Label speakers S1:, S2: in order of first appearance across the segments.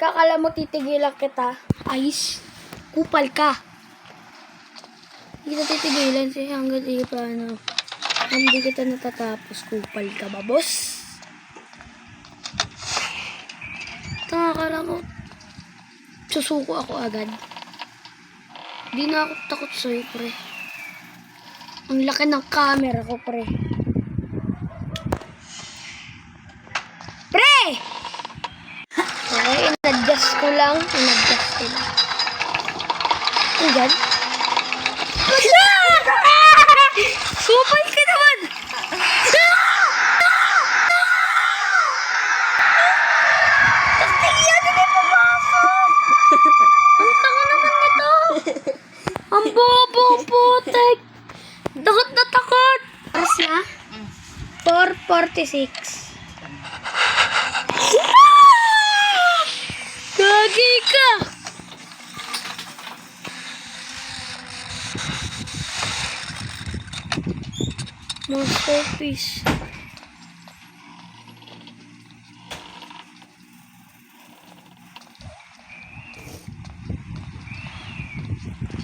S1: Kakala mo titigilan kita. Ayos. Kupal ka. Hindi kita titigilan hanggang di pa hindi kita natatapos. Kupal ka ba, boss? Akala mo susuko ako agad. Di na ako takot sa'yo, pre. Ang laki ng camera ko, pre. Pre! Okay, in-adjust ko lang. In-adjust ko lang. Hanggang. Supay ka naman! Ang tanga naman nito! Ang bobo, putek! Takot na takot! Oras na? 4:46. Gagi ka! Masterpiece.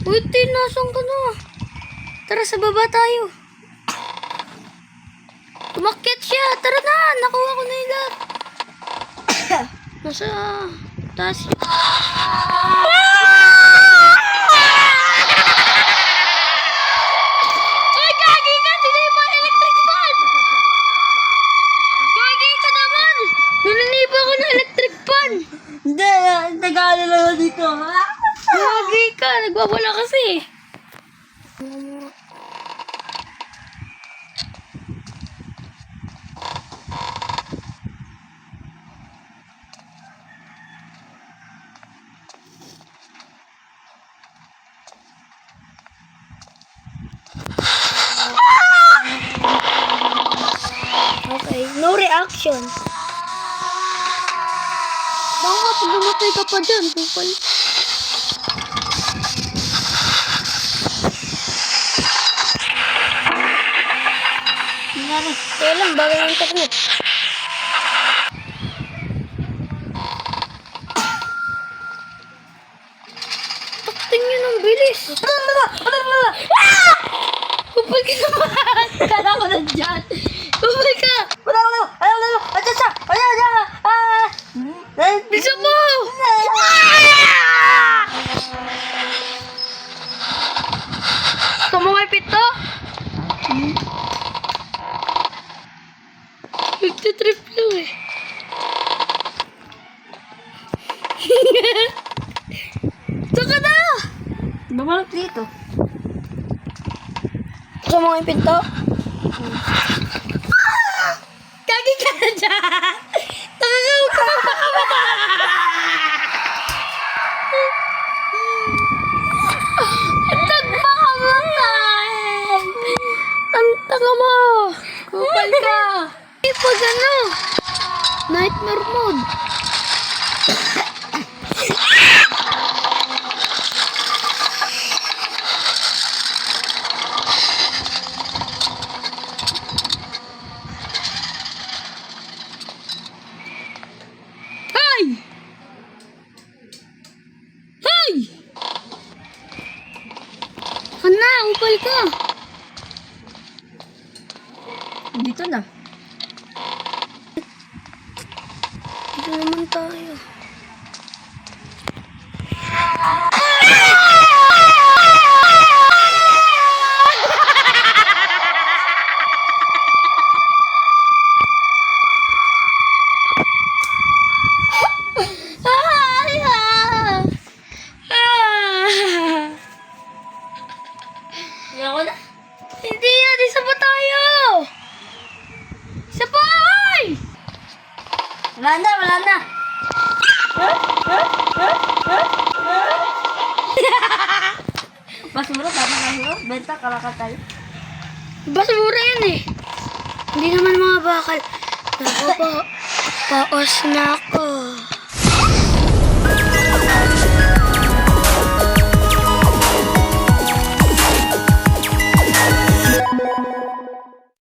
S1: Uy, tinasong ka na. Tara, sa baba tayo. Tumakyat siya. Tara na. Nakuha ko na yung lahat. Nasa taas yun. Uy, gagi ka. Sinipa electric fan. Gagi ka naman. Nananiba ko ng electric fan.
S2: Hindi, nag-aaral lang ako dito.
S1: Gagi ka. Nagwawala kasi. Okay, no reaction. Baka pag namatay ka pa dyan, kupal. Kaya lang, bagay ang internet. Takting yun ang bilis. Kupal ka naman. Kala ko na dyan. Kupal ka. Bisa mo. Gusto mo may pito? Nagtitrip lang eh. Saka na!
S2: Bumalot dito.
S1: Gusto mo may pinto? Kagi ka na dyan! Nakagaw ka! Tagpakamatay! Ang tanga mo! Kupal ka! Pag ano? Nightmare mode. Hey! Hey! Kana, upal ka.
S2: Dito na.
S1: Dito naman tayo.
S2: Ako na.
S1: Hindi yan, isa pa tayo. Isa pa, ay!
S2: Wala na. Basura, sabi basura. Benta, kalakal tayo.
S1: Basura yan eh. Hindi naman mga bakal. Naku po, paos na ako.